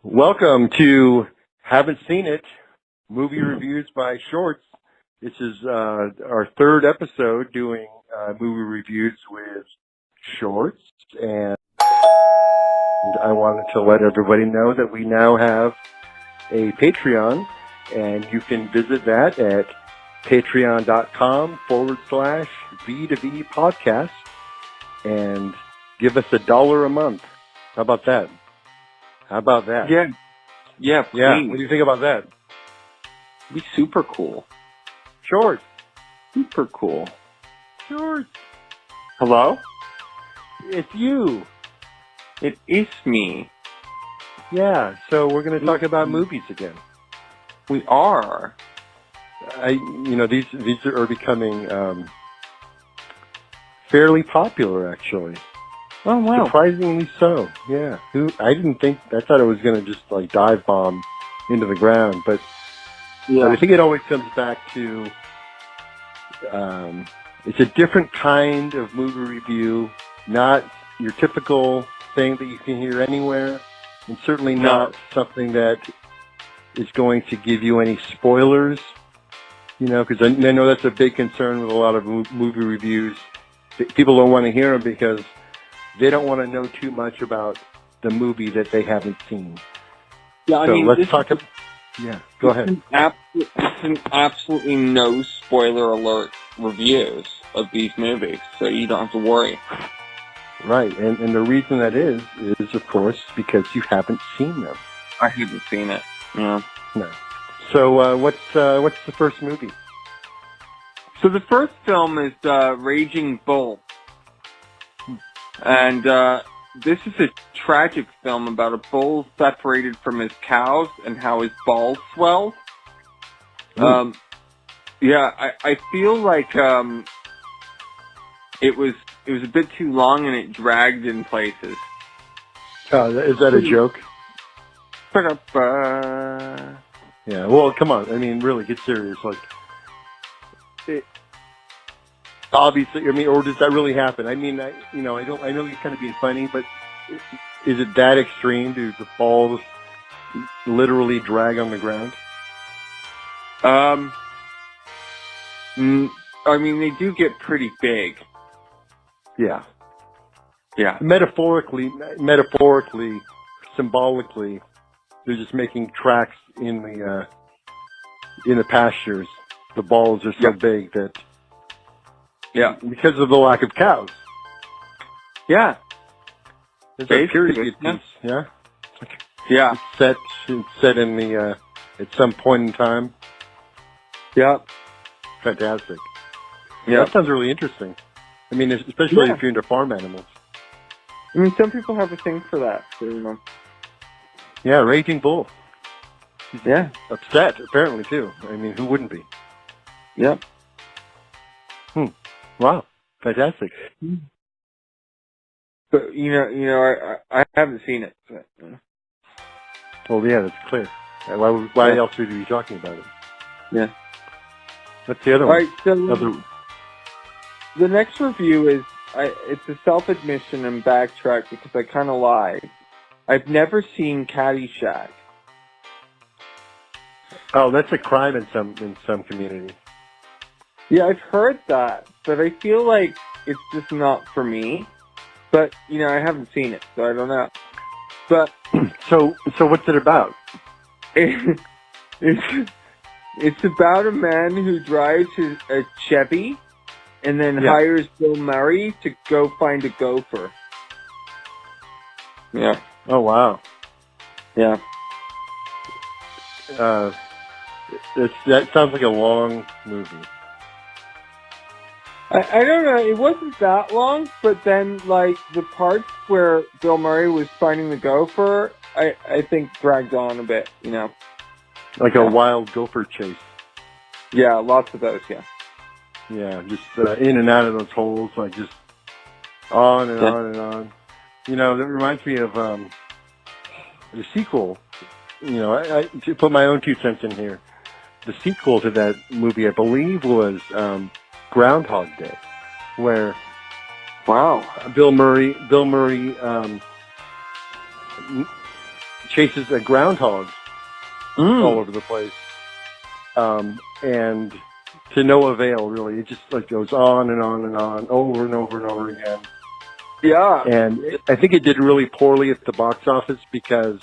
Welcome to Haven't Seen It, Movie Reviews by Shorts. This is our third episode doing movie reviews with Shorts, and I wanted to let everybody know that we now have a Patreon, and you can visit that at patreon.com/V2V podcast and give us $1 a month. How about that? Yeah, please. Yeah. What do you think about that? Be super cool. Shorts. Super cool. Shorts. Hello? It's you. It is me. Yeah. So we're going to talk about movies again. We are. These are becoming fairly popular, actually. Oh, wow. Surprisingly so. Yeah. I thought it was going to just like dive bomb into the ground, but I think it always comes back to it's a different kind of movie review, not your typical thing that you can hear anywhere, and certainly not something that is going to give you any spoilers, because I know that's a big concern with a lot of movie reviews. People don't want to hear them because they don't want to know too much about the movie that they haven't seen. Yeah, let's talk about... Yeah, go ahead. It's an absolutely no spoiler alert reviews of these movies, so you don't have to worry. Right, and the reason that is of course because you haven't seen them. I haven't seen it. Yeah. No. So what's the first movie? So the first film is Raging Bull, and this is a tragic film about a bull separated from his cows and how his balls swell. I feel like it was a bit too long and it dragged in places. Is that a joke? Yeah. Well, come on. I mean, really, get serious. Obviously, or does that really happen? I mean, I know you're kind of being funny, but is it that extreme? Do the balls literally drag on the ground? They do get pretty big. Yeah. Yeah. Metaphorically, symbolically, they're just making tracks in the pastures. The balls are so big that. Yeah. Because of the lack of cows. Yeah. It's a period piece, yeah? Yeah. It's set in the, at some point in time. Yeah. Fantastic. Yeah. That sounds really interesting. I mean, especially if you're into farm animals. I mean, some people have a thing for that, so, Yeah, Raging Bull. Yeah. Upset, apparently, too. I mean, who wouldn't be? Yep. Wow, fantastic. But I haven't seen it. But, Well, yeah, that's clear. Why else would we be talking about it? Yeah. What's the other one? All right, so the next review is it's a self-admission and backtrack because I kind of lied. I've never seen Caddy Shack. Oh, that's a crime in some communities. Yeah, I've heard that, but I feel like it's just not for me. But, I haven't seen it, so I don't know. But So what's it about? It's about a man who drives a Chevy and then hires Bill Murray to go find a gopher. Yeah. Oh, wow. Yeah. That sounds like a long movie. I don't know, it wasn't that long, but then, the parts where Bill Murray was finding the gopher, I think dragged on a bit, Like a wild gopher chase. Yeah, lots of those, yeah. Yeah, just in and out of those holes, just on and on and on. That reminds me of the sequel. I to put my own 2 cents in here. The sequel to that movie, I believe, was Groundhog Day, where Bill Murray chases a groundhog all over the place, and to no avail, really. It just like goes on and on and on, over and over and over again. Yeah. And I think it did really poorly at the box office because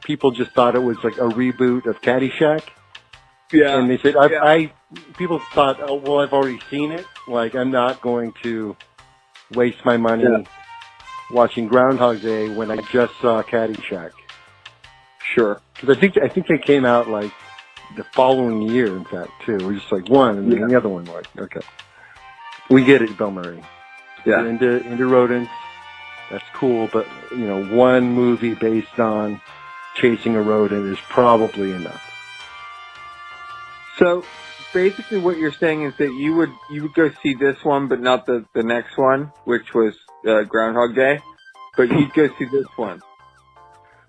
people just thought it was like a reboot of Caddyshack. Yeah. And they said, people thought, oh, well, I've already seen it. Like, I'm not going to waste my money watching Groundhog Day when I just saw Caddyshack. Sure. Because I think they came out like the following year, in fact, too. We're just like one, and then the other one, like, okay. We get it, Bill Murray. Yeah. You're into rodents. That's cool, but, you know, one movie based on chasing a rodent is probably enough. So basically, what you're saying is that you would go see this one, but not the next one, which was Groundhog Day, but you'd go see this one.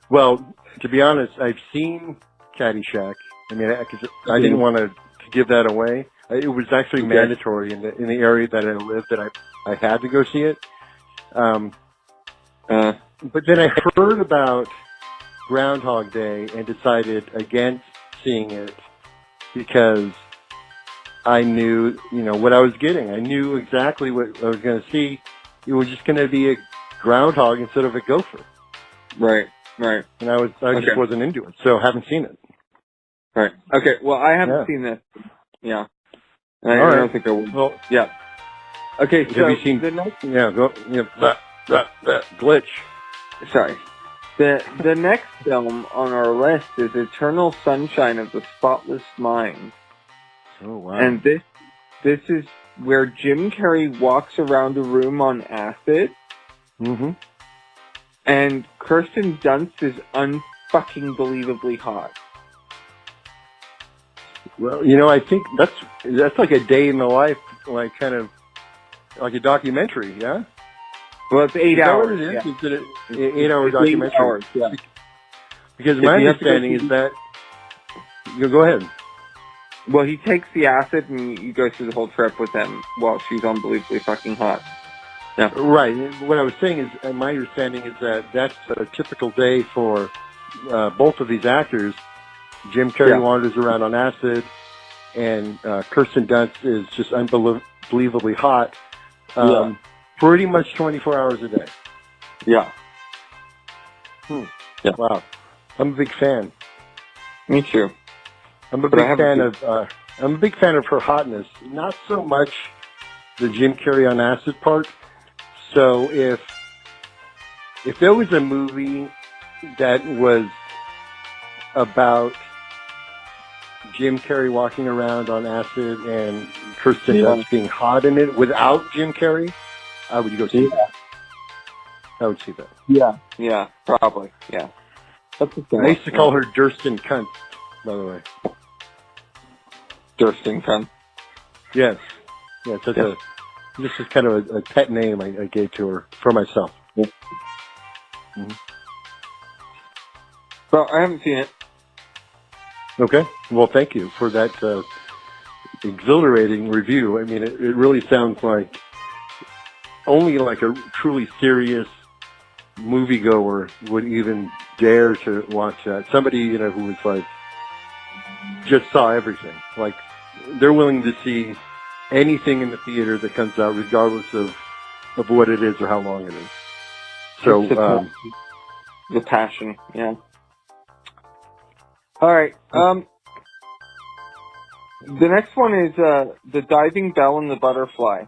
Well, to be honest, I've seen Caddyshack. I mean, I didn't want to give that away. It was actually mandatory in the area that I lived that I had to go see it. But then I heard about Groundhog Day and decided against seeing it because I knew, you know, what I was getting. I knew exactly what I was going to see. It was just going to be a groundhog instead of a gopher. Right, right. And I just wasn't into it, so I haven't seen it. Right. Okay, well, I haven't seen this. Yeah. I don't think I will. Well, yeah. Okay, so have you seen the next... Yeah, go, that glitch. Sorry. The next film on our list is Eternal Sunshine of the Spotless Mind. Oh, wow. And this is where Jim Carrey walks around a room on acid. Mm-hmm. And Kirsten Dunst is unfucking believably hot. Well, you know, I think that's like a day in the life, like kind of like a documentary, yeah? Well, it's 8 hours. Is Yeah. Is it an 8-hour documentary? 8 hours, yeah. Because my understanding is that... Go ahead. Well, he takes the acid and you go through the whole trip with him while she's unbelievably fucking hot. Yeah. Right. What I was saying is, my understanding is that that's a typical day for both of these actors. Jim Carrey wanders around on acid, and Kirsten Dunst is just unbelievably hot. Pretty much 24 hours a day. Yeah. Yeah. Wow. I'm a big fan. Me too. I'm a big fan of her hotness. Not so much the Jim Carrey on acid part. So if there was a movie that was about Jim Carrey walking around on acid and Kirsten Dunst being hot in it without Jim Carrey, I would go see that. I would see that. Yeah, probably. Yeah. That's the thing. I used to call her Durston Cunt, by the way. Durston Cunt? Yes. Yeah, this is kind of a pet name I gave to her for myself. Yeah. Mm-hmm. Well, I haven't seen it. Okay. Well, thank you for that exhilarating review. I mean, it really sounds like only like a truly serious moviegoer would even dare to watch that. Somebody, you know, who was like, just saw everything. Like, they're willing to see anything in the theater that comes out, regardless of what it is or how long it is. So, the passion, yeah. All right. The next one is The Diving Bell and the Butterfly.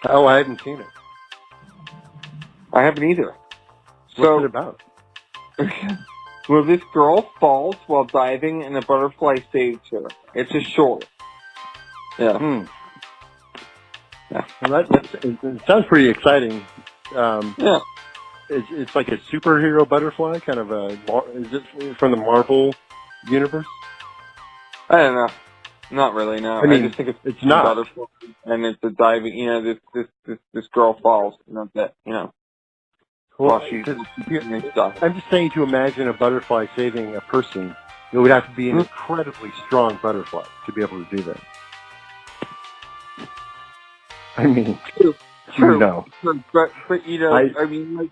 Oh, I haven't seen it. I haven't either. What's it about? Well, this girl falls while diving and a butterfly saves her. It's a short. Yeah. Yeah. Well, it sounds pretty exciting. Yeah. It's like a superhero butterfly, kind of is it from the Marvel universe? I don't know. Not really, no. I mean, I just think it's not. Butterfly, and it's a diving, you know, this girl falls, you know, that, you know. Well, stuff. I'm just saying to imagine a butterfly saving a person, it would have to be an incredibly strong butterfly to be able to do that. I mean, True. No. But you know, I mean, like,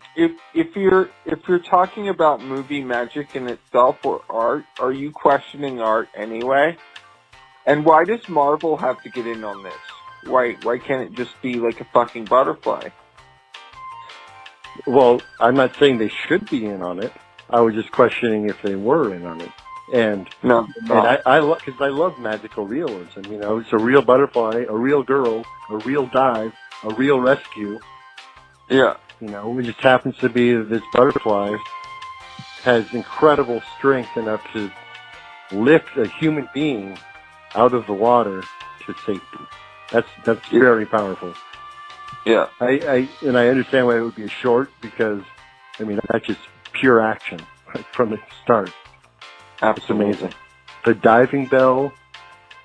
if you're talking about movie magic in itself or art, are you questioning art anyway? And why does Marvel have to get in on this? Why can't it just be like a fucking butterfly? Well, I'm not saying they should be in on it. I was just questioning if they were in on it. And I love magical realism. You know, it's a real butterfly, a real girl, a real dive, a real rescue. Yeah. You know, it just happens to be that this butterfly has incredible strength enough to lift a human being out of the water to safety. That's very powerful. Yeah. I understand why it would be a short, because I mean that's just pure action from the start. Absolutely. It's amazing. The diving bell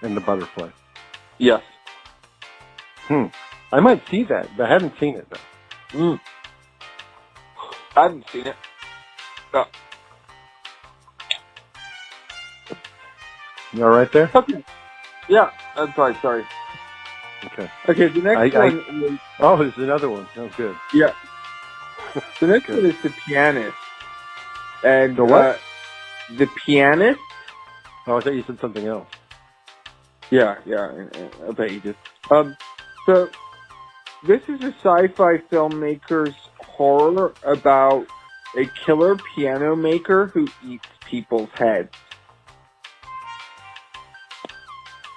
and the butterfly. Yes. I might see that, but I haven't seen it though. I haven't seen it. No. You all right there? Okay. Yeah. I'm sorry. Okay, the next one is... Oh, there's another one. Oh, good. Yeah. The next one is The Pianist. And, the what? The Pianist? Oh, I thought you said something else. Yeah, I bet you did. So, this is a sci-fi filmmaker's horror about a killer piano maker who eats people's heads.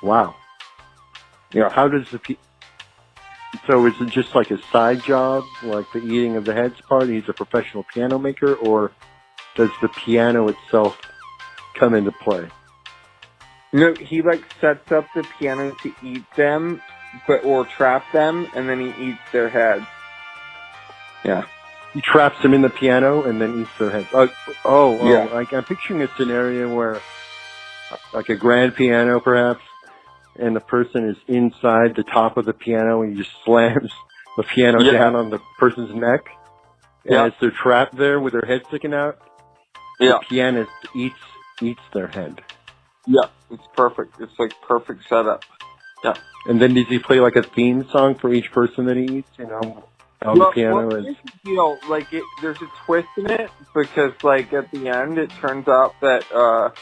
Wow. Yeah. How does so is it just like a side job, like the eating of the heads part? He's a professional piano maker, or does the piano itself come into play? No, he like sets up the piano to eat them, or trap them, and then he eats their heads. Yeah. He traps them in the piano and then eats their heads. Yeah. Like I'm picturing a scenario where, like a grand piano perhaps, and the person is inside the top of the piano and he just slams the piano down on the person's neck. And as they're trapped there with their head sticking out, the pianist eats their head. Yeah, it's perfect. It's like perfect setup. Yeah. And then does he play like a theme song for each person that he eats, you know? The piano is... Like, there's a twist in it, because, like, at the end, it turns out that,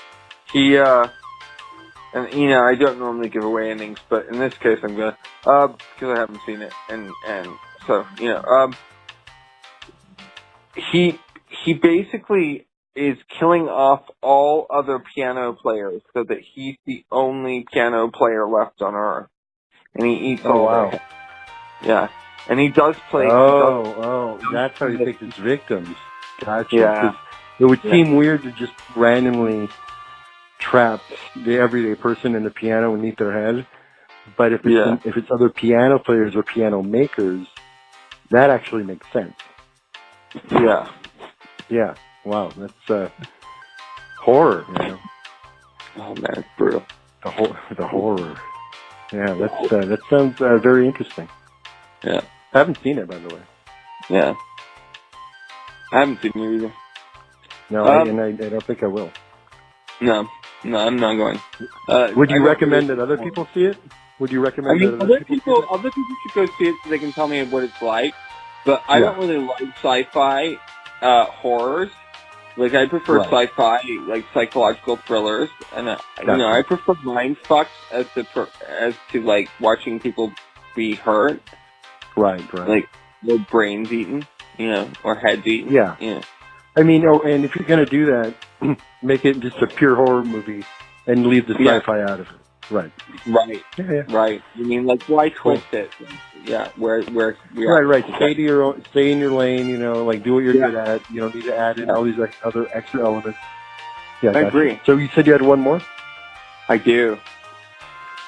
he, and, you know, I don't normally give away endings, but in this case I'm gonna, because I haven't seen it, and so, you know, he basically is killing off all other piano players so that he's the only piano player left on Earth. And he eats all their heads. Yeah. And he does play... that's how he picks his victims. Gotcha. Yeah. It would seem weird to just randomly trap the everyday person in the piano and eat their head. But if it's other piano players or piano makers, that actually makes sense. Yeah. Yeah. Wow. That's horror, you know. Oh man, it's brutal. The horror. Yeah, that sounds very interesting. Yeah. I haven't seen it, by the way. Yeah. I haven't seen it either. No, I don't think I will. No, I'm not going. Would you recommend that other people see it? Would you recommend that other people should go see it so they can tell me what it's like. But I don't really like sci-fi horrors. Like, I prefer sci-fi, like, psychological thrillers. And, you know, I prefer mind fucks as to, like, watching people be hurt. Right. Like, their brains eaten, you know, or heads eaten. Yeah. I mean, and if you're going to do that, make it just a pure horror movie and leave the sci-fi out of it. Right. Yeah. Right. You mean, like, why twist it? Yeah, where Right. Stay in your lane, you know, like, do what you're good at. You don't need to add in all these other extra elements. Yeah, I agree. So you said you had one more? I do.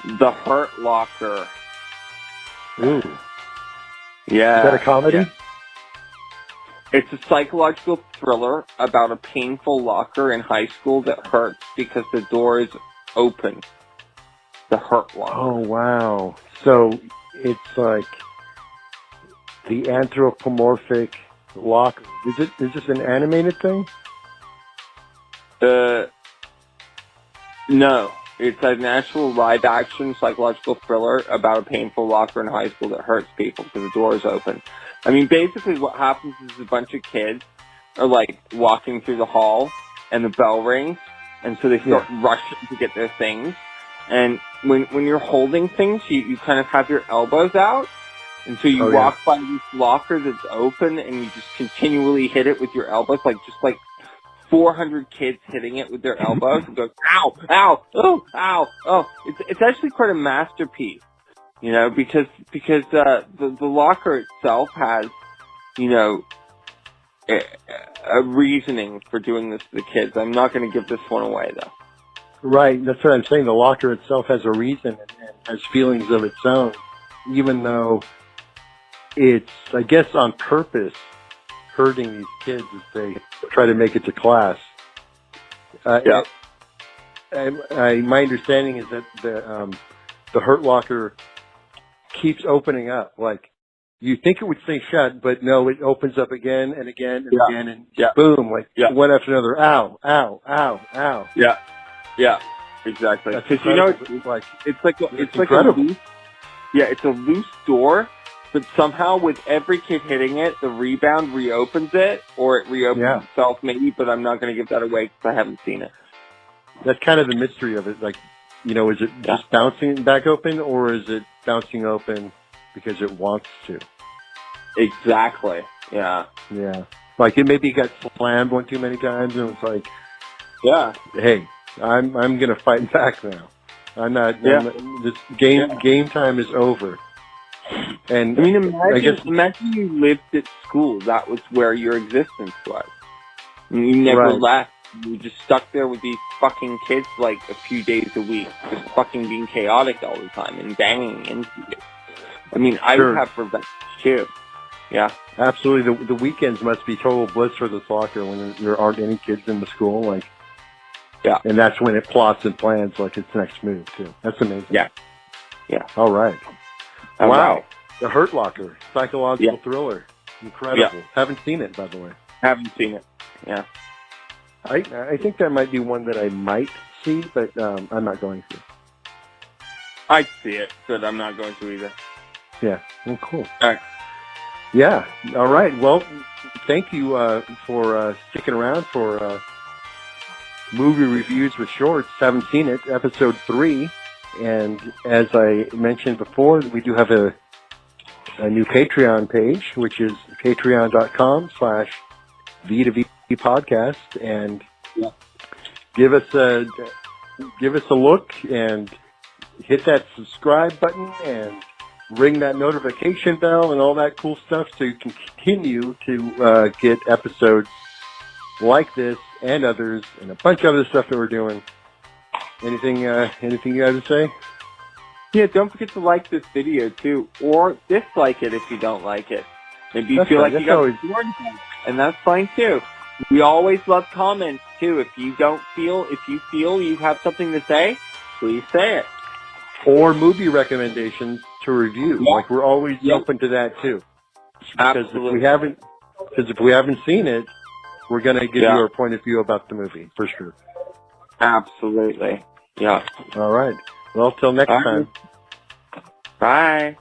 The Hurt Locker. Ooh. Yeah. Is that a comedy? Yeah. It's a psychological thriller about a painful locker in high school that hurts because the door is open. The Hurt Locker. Oh, wow. So it's like the anthropomorphic locker. Is this an animated thing? No. It's an actual live-action psychological thriller about a painful locker in high school that hurts people because the door is open. I mean, basically what happens is a bunch of kids are, like, walking through the hall, and the bell rings, and so they start rushing to get their things. And when you're holding things, you kind of have your elbows out, and so you walk by this locker that's open, and you just continually hit it with your elbows, like 400 kids hitting it with their elbows and go, ow, ow, oh, ow, oh. It's actually quite a masterpiece, you know, because the locker itself has, you know, a reasoning for doing this to the kids. I'm not going to give this one away, though. Right, that's what I'm saying. The locker itself has a reason and has feelings of its own, even though it's, I guess, on purpose hurting these kids as they try to make it to class. My understanding is that the Hurt Locker keeps opening up. Like, you think it would stay shut, but no, it opens up again and again and again, and boom, like one after another. Ow, ow, ow, ow. Yeah, exactly. Because you know, it's like incredible. It's a loose door. But somehow, with every kid hitting it, the rebound reopens it, or it reopens itself, maybe, but I'm not going to give that away because I haven't seen it. That's kind of the mystery of it. Like, you know, is it just bouncing back open, or is it bouncing open because it wants to? Exactly. Yeah. Yeah. Like, it maybe got slammed one too many times, and it's like, hey, I'm going to fight back now. I'm not, this game time is over. And I mean, imagine you lived at school. That was where your existence was. And you never left. You were just stuck there with these fucking kids like a few days a week, just fucking being chaotic all the time and banging into you. I mean, I would have revenge too. Yeah. Absolutely. The weekends must be total bliss for this locker when there aren't any kids in the school. Like, and that's when it plots and plans like its next move too. That's amazing. Yeah. All right. Wow. The Hurt Locker, psychological thriller. Incredible. Yeah. Haven't seen it, by the way. Haven't seen it. Yeah. I think that might be one that I might see, but I'm not going to. I'd see it, but I'm not going to either. Yeah. Well, cool. All right. Yeah. All right. Well, thank you for sticking around for Movie Reviews with Shorts. Haven't seen it. Episode 3. And as I mentioned before, we do have a new Patreon page, which is patreon.com/V2V podcast, and give us a look and hit that subscribe button and ring that notification bell and all that cool stuff so you can continue to get episodes like this and others and a bunch of other stuff that we're doing. Anything you got to say? Yeah, don't forget to like this video too, or dislike it if you don't like it. Maybe you feel like you got bored, and that's fine too. We always love comments too. If you feel you have something to say, please say it. Or movie recommendations to review. Yeah. Like, we're always open to that too. Because Absolutely. if we haven't seen it, we're gonna give you our point of view about the movie for sure. Absolutely. Yeah. All right. Well, till next time. Bye.